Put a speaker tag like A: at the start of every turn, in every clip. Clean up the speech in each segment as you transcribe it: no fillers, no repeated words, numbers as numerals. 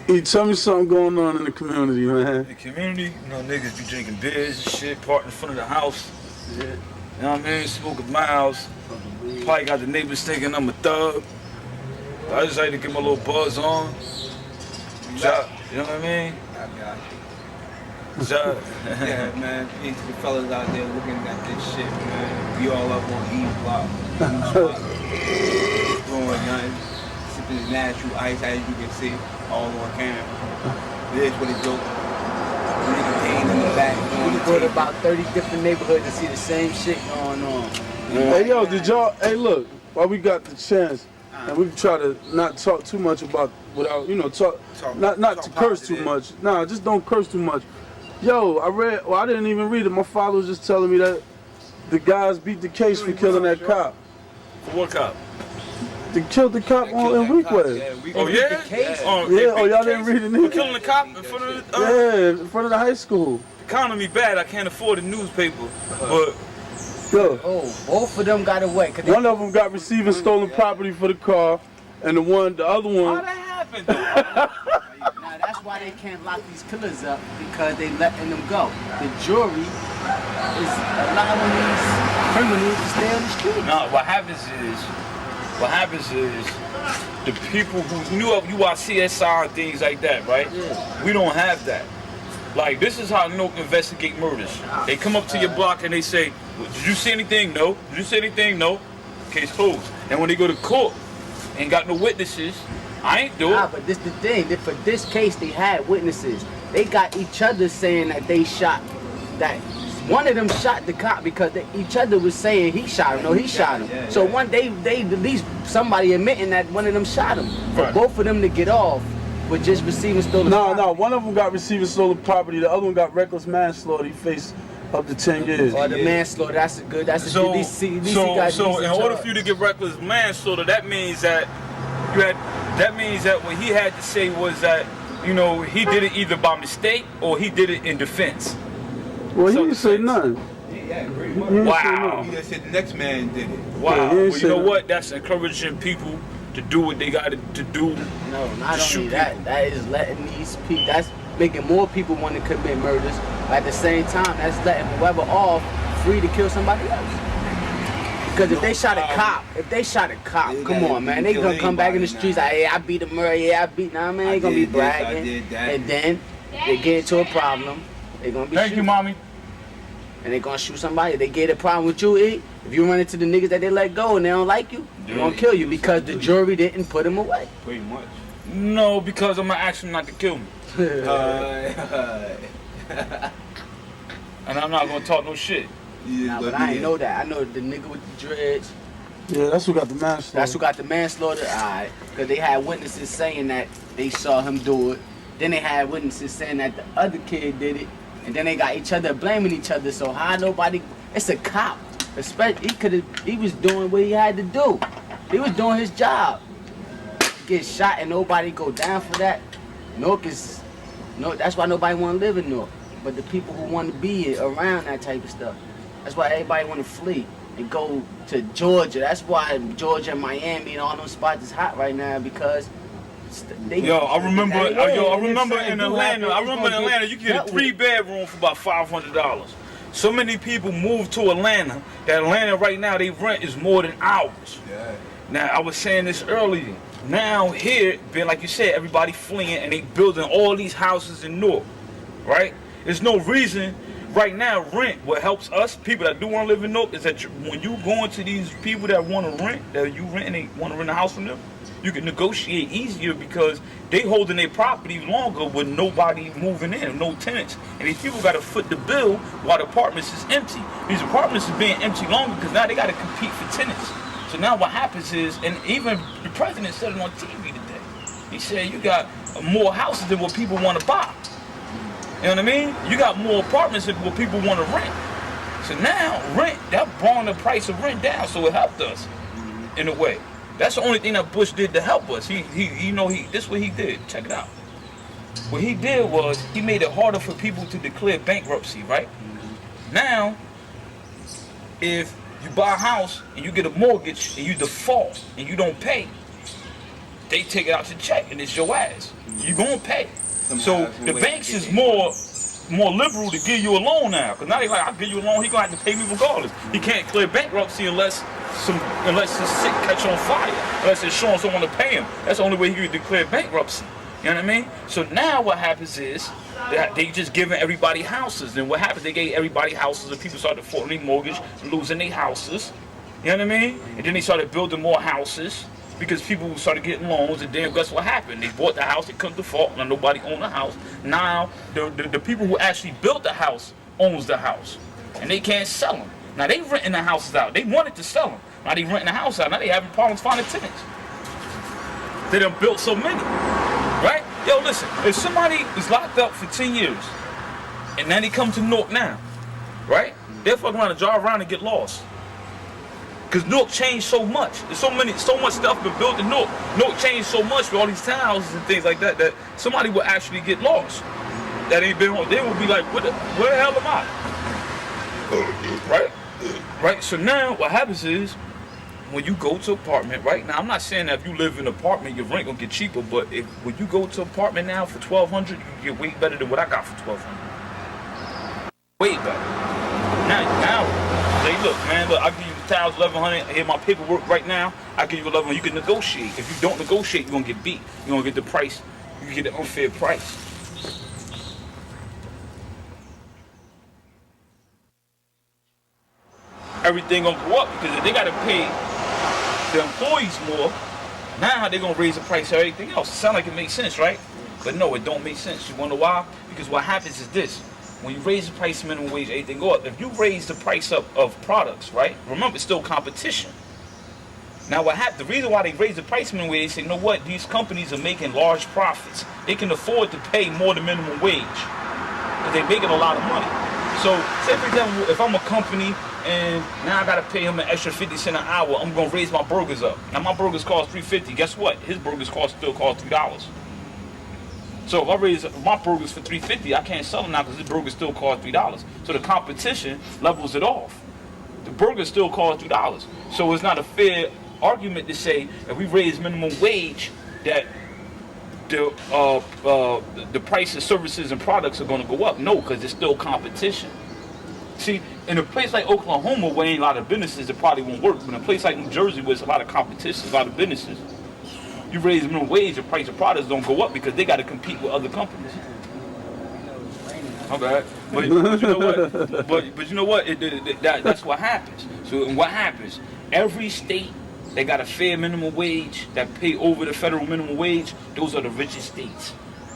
A: Hey, tell me something going on in the community, man.
B: In the community, you know, niggas be drinking beers and shit, parked in front of the house.
A: Yeah.
B: You know what I mean? Smoking miles. Probably got the neighbors thinking I'm a thug. I just like to get my little buzz on. You know what I mean?
C: I got
B: Yeah,
C: man. These the fellas out there looking at this shit, man. We all up on E block. Doing nothing. Sipping natural ice, as you can see, all on camera. This is what it do. Nigga pain in the back.
D: We go to about 30 different neighborhoods to see the same shit going on.
A: Hey, yo, did y'all, hey, look, while we got the chance, and we try to not talk too much about, without, you know, not to curse too much. Nah, just don't curse too much. Yo, I didn't even read it. My father was just telling me that the guys beat the case for killing that cop.
B: For what cop?
A: They killed the cop in Weekway.
B: Oh, yeah?
A: Oh, y'all didn't read it
B: For
A: either?
B: killing the cop in front of the...
A: Yeah, in front of the high school.
B: Economy bad, I can't afford a newspaper, but...
A: Yo,
D: Oh, both of them got away.
A: one of them got receiving stolen property for the car, and the other
B: How
A: one...
B: that happened?
D: Now that's why they can't lock these killers up, because they letting them go. The jury is allowing these criminals to stay on the street.
B: No, what happens is the people who you are CSI and things like that, right?
D: Yeah.
B: We don't have that. Like, this is how Newark investigate murders. They come up to your block and they say, did you see anything? No. Did you see anything? No. Case closed. And when they go to court and got no witnesses, I ain't do it.
D: But this the thing. For this case, they had witnesses. They got each other saying that they shot. That one of them shot the cop because each other was saying he shot him. No, he shot him.
C: Yeah,
D: so
C: yeah.
D: one day, they at least somebody admitting that one of them shot him. For
B: Right.
D: both of them to get off with just receiving stolen property.
A: No, one of them got receiving stolen property, the other one got reckless manslaughter. He faced up to 10 years.
D: Or the manslaughter. That's a good. That's a
B: So,
D: good.
B: so in order for you to get reckless manslaughter, that means that what he had to say was that, you know, he did it either by mistake or he did it in defense.
A: Well, he didn't say nothing.
C: Yeah, pretty
A: He
C: much.
A: didn't say
B: Wow.
A: nothing.
C: He just said the next man did it.
B: Wow.
A: Yeah, he
B: Well,
A: ain't
B: you
A: say
B: know
A: that.
B: what? That's encouraging people to do what they got to do.
D: No, not
B: Shoot
D: only that.
B: people.
D: That is letting these people. That's making more people want to commit murders. At the same time, that's letting whoever off free to kill somebody else. Because if they shot a cop,
C: They
D: come
C: gotta
D: on, man, they
C: kill
D: gonna come back in the
C: anybody
D: streets
C: now.
D: like, hey, I beat a murder, yeah, I beat. Nah, man,
C: I
D: they gonna be
C: did this, I
D: bragging,
C: did that.
D: and then they get into a problem. They gonna be
B: Thank
D: shooting.
B: you, mommy.
D: And they gonna shoot somebody. They get a problem with you, if you run into the niggas that they let go and they don't like you, they gonna kill you because the jury didn't put them away.
C: Pretty much.
B: No, because I'm gonna ask him not to kill me, and I'm not gonna talk no shit.
D: Nah, but I ain't know that. I know the nigga with the dreads.
A: Yeah, that's who got the manslaughter.
D: That's who got the manslaughter. Alright. Because they had witnesses saying that they saw him do it. Then they had witnesses saying that the other kid did it. And then they got each other blaming each other. So how nobody, it's a cop. Especially he was doing what he had to do. He was doing his job. Get shot and nobody go down for that. Newark is, no, that's why nobody want to live in Newark. But the people who want to be around that type of stuff. That's why everybody want to flee and go to Georgia. That's why Georgia and Miami and all those spots is hot right now because they.
B: I remember in
D: something
B: Atlanta.
D: do
B: I
D: happen,
B: remember in
D: it's gonna
B: Atlanta, you could get a
D: dealt with.
B: 3-bedroom for about $500. So many people moved to Atlanta that Atlanta right now, they rent is more than ours.
C: Yeah.
B: Now, I was saying this earlier. Now here, being like you said, everybody fleeing and they building all these houses in Newark, right? There's no reason right now rent. What helps us, people that do want to live in Newark, is that when you go into these people that want to rent, that you rent and they want to rent a house from them, you can negotiate easier because they holding their property longer with nobody moving in, no tenants. And these people got to foot the bill while the apartments is empty. These apartments is being empty longer because now they got to compete for tenants. So now what happens is, and even the president said it on TV today, he said you got more houses than what people want to buy. You know what I mean? You got more apartments than what people want to rent. So now rent, that brought the price of rent down, so it helped us in a way. That's the only thing that Bush did to help us. This is what he did. Check it out. What he did was he made it harder for people to declare bankruptcy, right? Now, if you buy a house and you get a mortgage and you default and you don't pay, they take it out your check and it's your ass. You gonna pay.
C: Somehow,
B: So
C: some
B: the
C: way
B: banks
C: to get
B: is
C: their
B: more liberal to give you a loan now. Cause now they like, I'll give you a loan, he gonna have to pay me regardless. He can't clear bankruptcy unless his shit catch on fire, unless it's showing someone to pay him. That's the only way he can declare bankruptcy. You know what I mean? So now what happens is that they just giving everybody houses. And what happens, they gave everybody houses and people started defaulting their mortgage, losing their houses. You know what I mean? And then they started building more houses because people started getting loans. And then guess what happened? They bought the house, they couldn't default, now nobody owned the house. Now the people who actually built the house owns the house. And they can't sell them. Now they renting the houses out. They wanted to sell them. Now they renting the house out. Now they having problems finding tenants. They done built so many. Right? Yo, listen, if somebody is locked up for 10 years, and then they come to Newark now, right? They'll fuck around and drive around and get lost. Because Newark changed so much. There's so much stuff been built in Newark. Newark changed so much with all these townhouses and things like that, that somebody will actually get lost. That ain't been home. They will be like, where the hell am I? Right? Right? So now what happens is, when you go to an apartment, right now, I'm not saying that if you live in an apartment, your rent gonna get cheaper, but when you go to an apartment now for $1,200, you can get way better than what I got for $1,200. Way better. Now, say, look, man, look, I give you the towels, $1,100. Here my paperwork right now. I give you $1,100. You can negotiate. If you don't negotiate, you're gonna get beat. You're gonna get the price. You get the unfair price. Everything gonna go up because if they gotta pay the employees more, now they're gonna raise the price of everything else. It sounds like it makes sense, right? But no, it don't make sense. You wonder why? Because what happens is this: when you raise the price of minimum wage, everything go up. If you raise the price up of products, right? Remember, it's still competition. Now what happened? The reason why they raise the price of minimum wage, they say, you know what? These companies are making large profits. They can afford to pay more than minimum wage because they're making a lot of money. So, say for example, if I'm a company and now I gotta pay him an extra 50 cents an hour, I'm gonna raise my burgers up. Now my burgers cost $3.50. Guess what? His burgers still cost $3. So if I raise my burgers for $3.50, I can't sell them now because his burgers still cost $3. So the competition levels it off. The burgers still cost $3. So it's not a fair argument to say if we raise minimum wage that the price of services and products are going to go up. No, because it's still competition. See, in a place like Oklahoma where ain't a lot of businesses, it probably won't work. But in a place like New Jersey where there's a lot of competition, a lot of businesses, you raise minimum wage, the price of products don't go up because they got to compete with other companies. Okay, but you know what? But you know what? That's what happens. So and what happens? Every state that got a fair minimum wage that pay over the federal minimum wage, those are the richest states.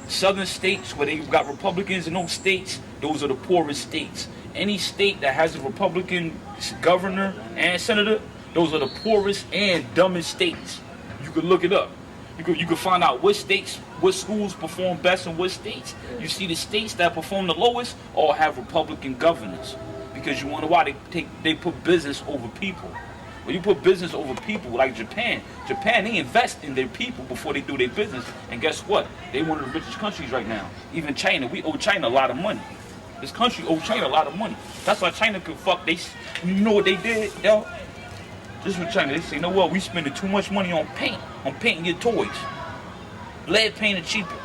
B: Southern states where they got Republicans in those states, those are the poorest states. Any state that has a Republican governor and senator, those are the poorest and dumbest states. You could look it up. You could find out which states, which schools perform best in which states. You see the states that perform the lowest all have Republican governors. Because you wonder why they put business over people. When you put business over people, like Japan, they invest in their people before they do their business. And guess what? They're one of the richest countries right now. Even China, we owe China a lot of money. This country owes China a lot of money. That's why China could fuck. You know what they did, yo? This is what China, they say, you know what? We spending too much money on painting your toys. Lead paint is cheaper.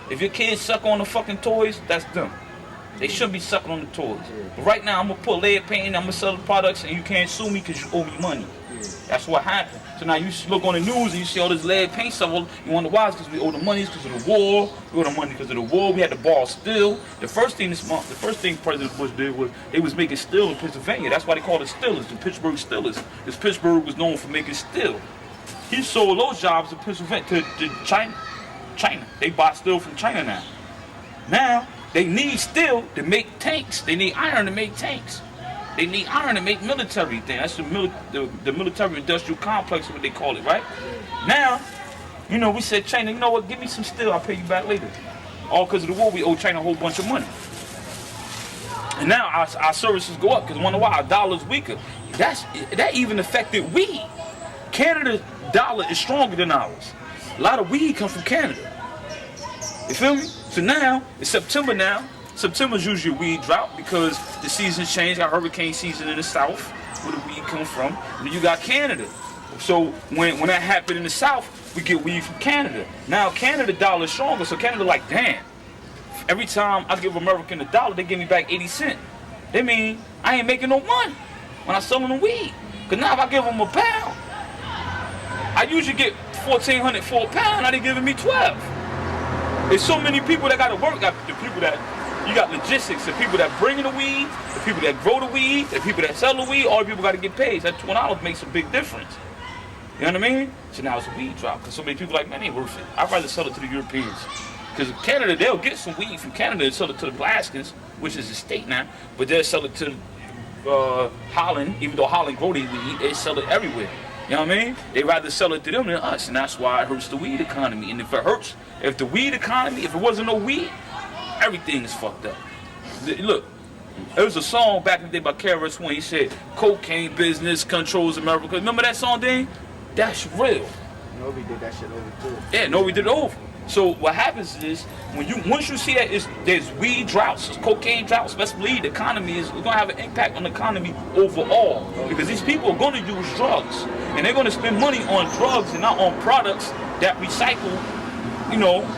B: If your kids suck on the fucking toys, that's them. They shouldn't be sucking on the toys. But right now, I'm going to put lead paint in, I'm going to sell the products, and you can't sue me because you owe me money. That's what happened. So now you look on the news and you see all this lead paint stuff. You wonder why? It's because we owe the money because of the war. We owe the money because of the war. We had to borrow steel. The first thing President Bush did was they was making steel in Pennsylvania. That's why they called it Steelers, the Pittsburgh Steelers. Because Pittsburgh was known for making steel. He sold those jobs to Pennsylvania, to China. They buy steel from China now. Now, they need steel to make tanks. They need iron to make tanks. They need iron to make military things. That's the military industrial complex, what they call it, right? Now, you know, we said, China, you know what, give me some steel, I'll pay you back later. All because of the war, we owe China a whole bunch of money. And now our services go up, because wonder why? Our dollar's weaker. That even affected weed. Canada's dollar is stronger than ours. A lot of weed comes from Canada. You feel me? So now, it's September now. September's usually a weed drought because the seasons change. Got hurricane season in the south, where the weed come from. And then you got Canada. So when that happened in the South, we get weed from Canada. Now Canada dollar is stronger, so Canada like, damn. Every time I give American a dollar, they give me back 80 cents. They mean I ain't making no money when I sell them the weed. Cause now if I give them a pound, I usually get $1,400 for a pound. Now they giving me 12. There's so many people that gotta work. Got the people that you got logistics, the people that bring in the weed, the people that grow the weed, the people that sell the weed. All the people gotta get paid. That $20 makes a big difference. You know what I mean? So now it's a weed drop. Because so many people like, man, it ain't worth it. I'd rather sell it to the Europeans. Because Canada, they'll get some weed from Canada and sell it to the Alaskans, which is a state now. But they'll sell it to Holland, even though Holland grow their weed, they sell it everywhere. You know what I mean? They'd rather sell it to them than us. And that's why it hurts the weed economy. And if the weed economy, if it wasn't no weed, everything is fucked up. Look, there was a song back in the day by KRS-One. He said, cocaine business controls America. Remember that song, Dane? That's real.
D: Nobody did that shit over too.
B: Yeah, nobody did it over. So what happens is once you see that there's weed droughts, there's cocaine droughts, best believe the economy is going to have an impact on the economy overall, because these people are going to use drugs and they're going to spend money on drugs and not on products that recycle,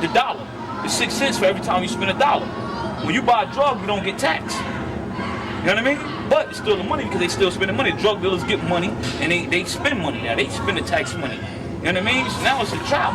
B: the dollar. It's 6 cents for every time you spend $1. When you buy a drug, you don't get taxed. You know what I mean? But it's still the money because they still spending money. Drug dealers get money and they spend money now. They spend the tax money. You know what I mean? So now it's a trap.